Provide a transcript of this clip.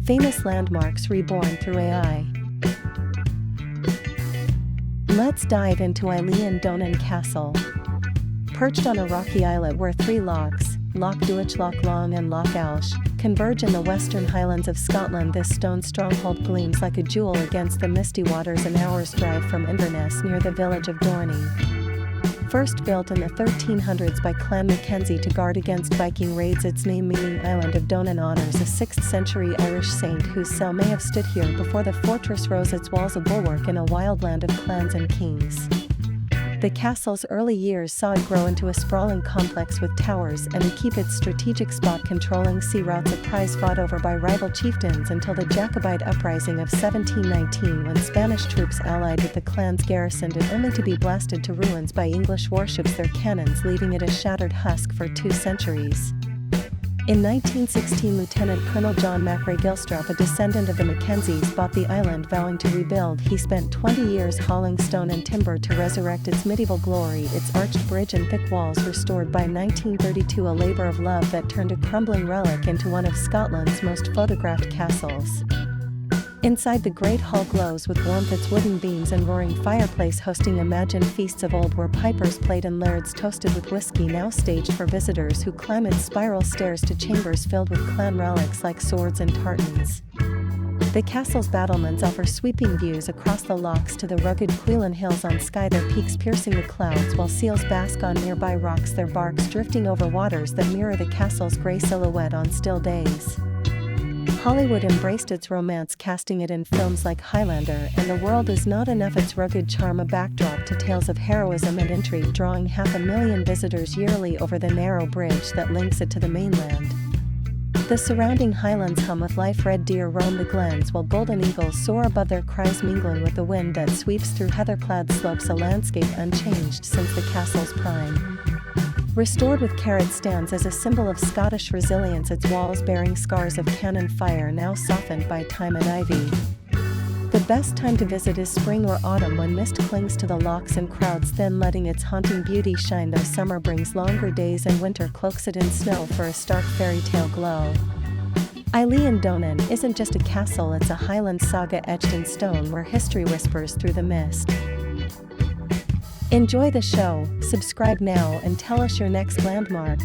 Famous landmarks reborn through AI. Let's dive into Eilean Donan Castle. Perched on a rocky islet where three lochs, Loch Duach, Loch Long and Loch Alsh, converge in the western Highlands of Scotland, this stone stronghold gleams like a jewel against the misty waters an hour's drive from Inverness near the village of Dorney. First built in the 1300s by Clan Mackenzie to guard against Viking raids, its name meaning Island of Donan honors a 6th century Irish saint whose cell may have stood here before the fortress rose its walls a bulwark in a wild land of clans and kings. The castle's early years saw it grow into a sprawling complex with towers and keep its strategic spot controlling sea routes, a prize fought over by rival chieftains until the Jacobite uprising of 1719, when Spanish troops allied with the clans garrisoned it, only to be blasted to ruins by English warships, their cannons leaving it a shattered husk for 2 centuries. In 1916, Lieutenant Colonel John MacRae Gilstrap, a descendant of the Mackenzies, bought the island, vowing to rebuild. He spent 20 years hauling stone and timber to resurrect its medieval glory, its arched bridge and thick walls restored by 1932, a labor of love that turned a crumbling relic into one of Scotland's most photographed castles. Inside, the great hall glows with warmth, its wooden beams and roaring fireplace hosting imagined feasts of old where pipers played and lairds toasted with whiskey, now staged for visitors who climb its spiral stairs to chambers filled with clan relics like swords and tartans. The castle's battlements offer sweeping views across the lochs to the rugged Cuillin Hills on Skye, their peaks piercing the clouds, while seals bask on nearby rocks, their barks drifting over waters that mirror the castle's grey silhouette on still days. Hollywood embraced its romance, casting it in films like Highlander and The World Is Not Enough, its rugged charm a backdrop to tales of heroism and intrigue, drawing 500,000 visitors yearly over the narrow bridge that links it to the mainland. The surrounding highlands hum with life, red deer roam the glens while golden eagles soar above, their cries mingling with the wind that sweeps through heather-clad slopes, a landscape unchanged since the castle's prime. Restored with care, it stands as a symbol of Scottish resilience, its walls bearing scars of cannon fire now softened by time and ivy. The best time to visit is spring or autumn, when mist clings to the lochs and crowds thin, letting its haunting beauty shine, though summer brings longer days and winter cloaks it in snow for a stark fairy tale glow. Eilean Donan isn't just a castle, it's a Highland saga etched in stone where history whispers through the mist. Enjoy the show, subscribe now and tell us your next landmark.